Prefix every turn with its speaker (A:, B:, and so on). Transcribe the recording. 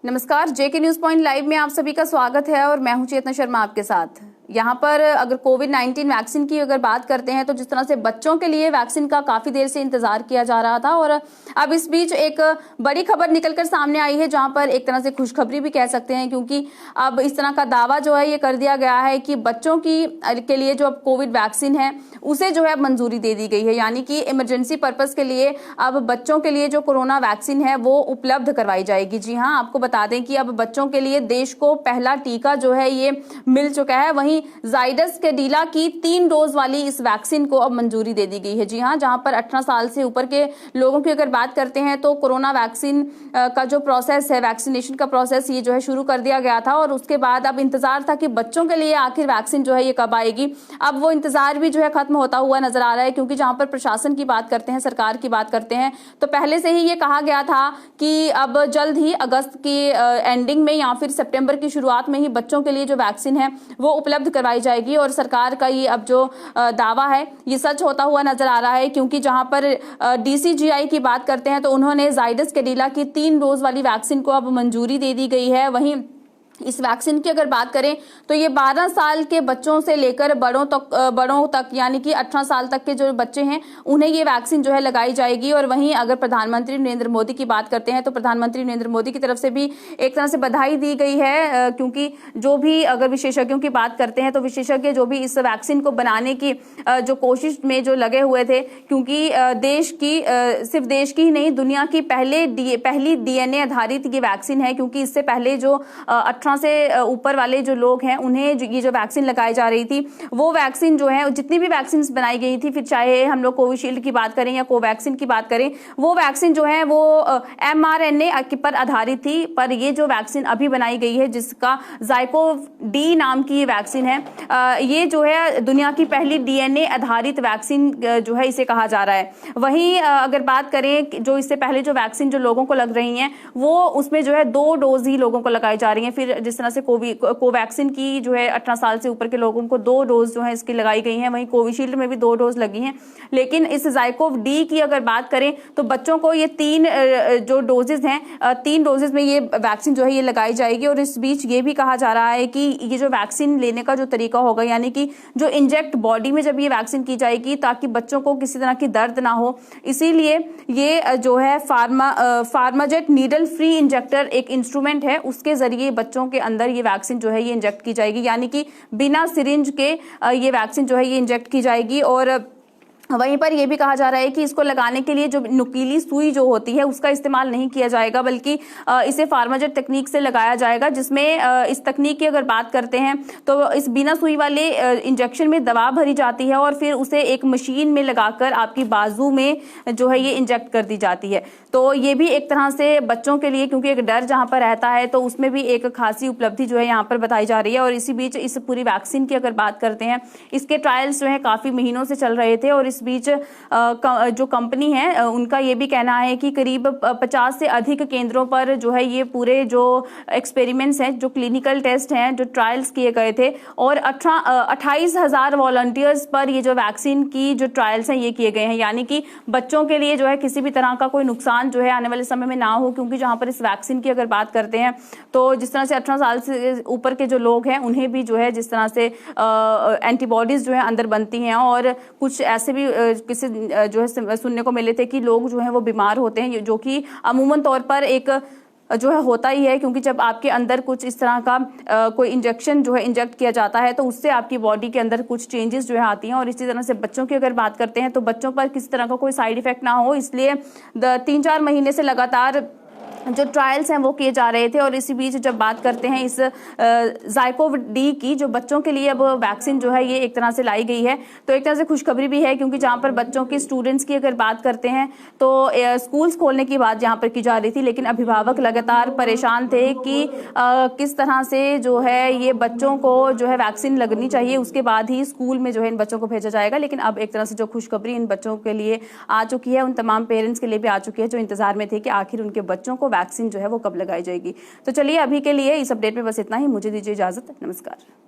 A: नमस्कार, जेके news point live में आप सभी का स्वागत है और मैं हूं चेतना शर्मा आपके साथ। यहाँ पर अगर कोविड-19 वैक्सीन की अगर बात करते हैं तो जिस तरह से बच्चों के लिए वैक्सीन का काफी देर से इंतजार किया जा रहा था और अब इस बीच एक बड़ी खबर निकलकर सामने आई है, जहां पर एक तरह से खुशखबरी भी कह सकते हैं, क्योंकि अब इस तरह का दावा जो है ये कर दिया गया है कि बच्चों के लिए जो अब कोविड वैक्सीन है उसे जो है अब मंजूरी दे दी गई है। यानी कि इमरजेंसी पर्पज के लिए अब बच्चों के लिए जो कोरोना वैक्सीन है वो उपलब्ध करवाई जाएगी। जी हाँ, आपको बता दें कि अब बच्चों के लिए देश को पहला टीका जो है ये मिल चुका है। वहीं जाइडस कैडिला की 3 डोज वाली इस वैक्सीन को अब मंजूरी दे दी गई है। जी हाँ, जहां पर 18 साल से ऊपर के लोगों की अगर बात करते हैं तो कोरोना वैक्सीन का जो प्रोसेस है, वैक्सीनेशन का प्रोसेस ये जो है शुरू कर दिया गया था और उसके बाद अब इंतजार था कि बच्चों के लिए आखिर वैक्सीन जो है ये कब आएगी। अब वो इंतजार भी जो है खत्म होता हुआ नजर आ रहा है, क्योंकि जहां पर प्रशासन की बात करते हैं, सरकार की बात करते हैं, तो पहले से ही ये कहा गया था कि अब जल्द ही अगस्त की एंडिंग में या फिर सितंबर की शुरुआत में ही बच्चों के लिए जो वैक्सीन है वो उपलब्ध करवाई जाएगी। और सरकार का ये अब जो दावा है ये सच होता हुआ नजर आ रहा है, क्योंकि जहां पर डीसीजीआई की बात करते हैं तो उन्होंने जाइडस कैडिला की 3 डोज वाली वैक्सीन को अब मंजूरी दे दी गई है। वहीं इस वैक्सीन की अगर बात करें तो ये 12 साल के बच्चों से लेकर बड़ों तक यानी कि 18 साल तक के जो बच्चे हैं उन्हें ये वैक्सीन जो है लगाई जाएगी। और वहीं अगर प्रधानमंत्री नरेंद्र मोदी की बात करते हैं तो प्रधानमंत्री नरेंद्र मोदी की तरफ से भी एक तरह से बधाई दी गई है, क्योंकि जो भी अगर विशेषज्ञों की बात करते हैं तो विशेषज्ञ जो भी इस वैक्सीन को बनाने की जो कोशिश में जो लगे हुए थे, क्योंकि सिर्फ देश की ही नहीं दुनिया की पहली डीएनए आधारित ये वैक्सीन है, क्योंकि इससे पहले जो 18 से ऊपर वाले जो लोग हैं उन्हें ये जो वैक्सीन लगाई जा रही थी वो वैक्सीन जो है, जितनी भी वैक्सीन बनाई गई थी, फिर चाहे हम लोग कोविशील्ड की बात करें या कोवैक्सीन की बात करें, वो वैक्सीन जो है वो mRNA पर आधारित थी। पर ये जो वैक्सीन अभी बनाई गई है जिसका जाइकोव डी नाम की वैक्सीन है, ये जो है दुनिया की पहली डीएनए आधारित वैक्सीन जो है इसे कहा जा रहा है। वहीं अगर बात करें जो इससे पहले जो वैक्सीन जो लोगों को लग रही हैं वो उसमें जो है 2 डोज ही लोगों को लगाई जा रही है। फिर जिस तरह से कोवैक्सीन की जो है 18 साल से ऊपर के लोगों को 2 डोज जो है इसकी लगाई गई हैं, वहीं कोविशील्ड में भी 2 डोज लगी हैं। लेकिन इस जाइकोव डी की अगर बात करें तो बच्चों को ये 3 जो डोजेज हैं, 3 डोजेज में ये वैक्सीन जो है ये लगाई जाएगी। और इस बीच ये भी कहा जा रहा है कि ये जो वैक्सीन लेने का जो तरीका होगा, यानी कि जो इंजेक्ट बॉडी में जब ये वैक्सीन की जाएगी ताकि बच्चों को किसी तरह की दर्द ना हो, इसीलिए ये जो है फार्माजेट नीडल फ्री इंजेक्टर एक इंस्ट्रूमेंट है, उसके जरिए बच्चों के अंदर ये वैक्सीन जो है ये इंजेक्ट की जाएगी। यानी कि बिना सिरिंज के ये वैक्सीन जो है ये इंजेक्ट की जाएगी। और वहीं पर यह भी कहा जा रहा है कि इसको लगाने के लिए जो नुकीली सुई जो होती है उसका इस्तेमाल नहीं किया जाएगा, बल्कि इसे फार्माजेट तकनीक से लगाया जाएगा, जिसमें इस तकनीक की अगर बात करते हैं तो इस बिना सुई वाले इंजेक्शन में दवा भरी जाती है और फिर उसे एक मशीन में लगाकर आपकी बाजू में जो है ये इंजेक्ट कर दी जाती है। तो ये भी एक तरह से बच्चों के लिए, क्योंकि एक डर जहां पर रहता है, तो उसमें भी एक खासी उपलब्धि जो है यहाँ पर बताई जा रही है। और इसी बीच इस पूरी वैक्सीन की अगर बात करते हैं, इसके ट्रायल्स जो है काफी महीनों से चल रहे थे और इस बीच जो कंपनी है उनका ये भी कहना है कि करीब 50 से अधिक केंद्रों पर जो है ये पूरे जो एक्सपेरिमेंट्स हैं, जो क्लिनिकल टेस्ट हैं, जो ट्रायल्स किए गए थे और 28,000 वॉलंटियर्स पर ये जो वैक्सीन की जो ट्रायल्स हैं ये किए गए हैं। यानी कि बच्चों के लिए जो है किसी भी तरह का कोई नुकसान जो है आने वाले समय में ना हो, क्योंकि जहां पर इस वैक्सीन की अगर बात करते हैं तो जिस तरह से 18 साल से ऊपर के जो लोग हैं उन्हें भी जो है जिस तरह से एंटीबॉडीज जो है अंदर बनती हैं, और कुछ ऐसे भी किसी जो है सुनने को मिले थे कि लोग जो है वो बीमार होते हैं, जो कि अमूमन तौर पर एक जो है होता ही है, क्योंकि जब आपके अंदर कुछ इस तरह का कोई इंजेक्शन जो है इंजेक्ट किया जाता है तो उससे आपकी बॉडी के अंदर कुछ चेंजेस जो है आती हैं। और इसी तरह से बच्चों की अगर बात करते हैं तो बच्चों पर किसी तरह का कोई साइड इफेक्ट ना हो, इसलिए 3-4 महीने से लगातार जो ट्रायल्स हैं वो किए जा रहे थे। और इसी बीच जब बात करते हैं इस जाइकोव डी की, जो बच्चों के लिए अब वैक्सीन जो है ये एक तरह से लाई गई है, तो एक तरह से खुशखबरी भी है, क्योंकि जहां पर बच्चों की स्टूडेंट्स की अगर बात करते हैं तो स्कूल्स खोलने की बात जहां पर की जा रही थी, लेकिन अभिभावक लगातार परेशान थे कि किस तरह से जो है ये बच्चों को जो है वैक्सीन लगनी चाहिए, उसके बाद ही स्कूल में जो है इन बच्चों को भेजा जाएगा। लेकिन अब एक तरह से जो खुशखबरी इन बच्चों के लिए आ चुकी है, उन तमाम पेरेंट्स के लिए भी आ चुकी है जो इंतजार में थे कि आखिर उनके बच्चों को वैक्सीन जो है वो कब लगाई जाएगी। तो चलिए अभी के लिए इस अपडेट में बस इतना ही, मुझे दीजिए इजाजत, नमस्कार।